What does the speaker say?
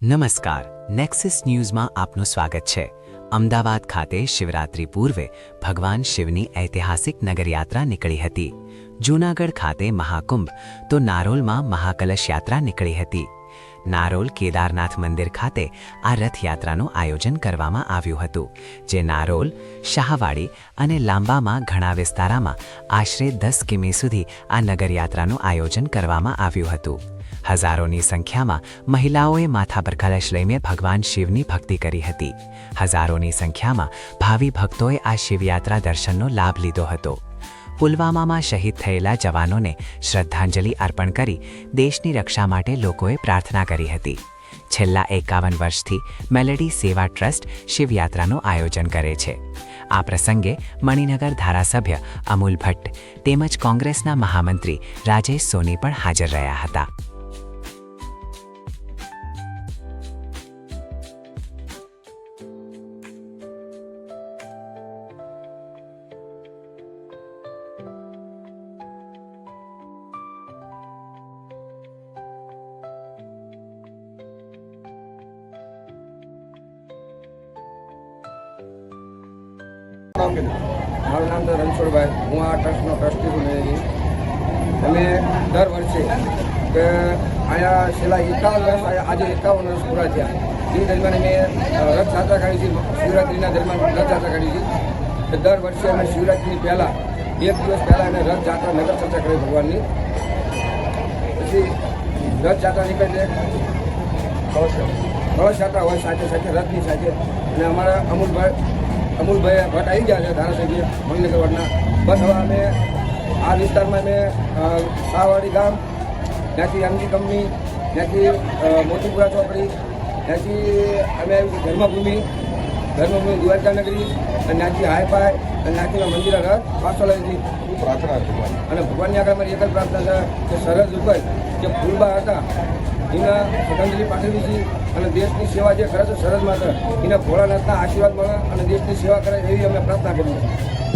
નમસ્કાર, નેક્સસ ન્યૂઝમાં આપનું સ્વાગત છે। અમદાવાદ ખાતે શિવરાત્રી પૂર્વે ભગવાન શિવની ઐતિહાસિક નગરયાત્રા નીકળી હતી। જૂનાગઢ ખાતે મહાકુંભ તો નારોલમાં મહાકલશ યાત્રા નીકળી હતી। નારોલ કેદારનાથ મંદિર ખાતે આ રથયાત્રાનું આયોજન કરવામાં આવ્યું હતું, જે નારોલ, શાહવાડી અને લાંબામાં ઘણા વિસ્તારોમાં આશરે 10 કિમી સુધી આ નગરયાત્રાનું આયોજન કરવામાં આવ્યું હતું। હજારોની સંખ્યામાં મહિલાઓએ માથા પર કલશ લઈને ભગવાન શિવની ભક્તિ કરી હતી। હજારોની સંખ્યામાં ભાવિ ભક્તોએ આ શિવયાત્રા દર્શનનો લાભ લીધો હતો। પુલવામામાં શહીદ થયેલા જવાનોને શ્રદ્ધાંજલિ અર્પણ કરી દેશની રક્ષા માટે લોકોએ પ્રાર્થના કરી હતી। છેલ્લા 51 વર્ષથી મેલેડી સેવા ટ્રસ્ટ શિવયાત્રાનું આયોજન કરે છે। આ પ્રસંગે મણિનગર ધારાસભ્ય અમૂલ ભટ્ટ તેમજ કોંગ્રેસના મહામંત્રી રાજેશ સોની પણ હાજર રહ્યા હતા। મારું નામ તો રણછોડભાઈ, હું આ ટ્રસ્ટનો ટ્રસ્ટી છું। અમે દર વર્ષે કે અહીંયા છેલ્લા 51 વર્ષ, આજે 51 વર્ષ પૂરા થયા। એ દરમિયાન અમે રથયાત્રા કાઢી છે। શિવરાત્રિના દરમિયાન રથયાત્રા કાઢી છે। દર વર્ષે અમે શિવરાત્રિની પહેલાં 1 દિવસ પહેલાં અમે રથયાત્રા નગર ચર્ચા કરી ભગવાનની। પછી રથયાત્રા નીકળે કળશ યાત્રા હોય સાથે સાથે રથની સાથે। અને અમારા અમૂલભાઈ ભટ્ટ આવી ગયા છે, ધારાસભ્ય મણિનગર વોર્ડના। બસ હવે અમે આ વિસ્તારમાં અમે શાહવાડી ગામ, ત્યાંથી એમજી કંપની, ત્યાંથી મોતીપુરા ચોકડી, ત્યાંથી અમે ધર્મભૂમિ દ્વારકાનગરી, અને ત્યાંથી હાઈફાઈ, અને ત્યાંથી મંદિર રથ પાછો લઈ પ્રાર્થના અને ભગવાનની આગળ અમારી એક જ પ્રાર્થના છે કે સરહદ ઉપર જે ફૂલબા હતા એના શ્રદ્ધાંજલિ પાઠવી છે। અને દેશની સેવા જે કરે છે સરહદમાં, એના ભોળાનાથના આશીર્વાદ મળે અને દેશની સેવા કરે એવી અમે પ્રાર્થના કરીએ છીએ।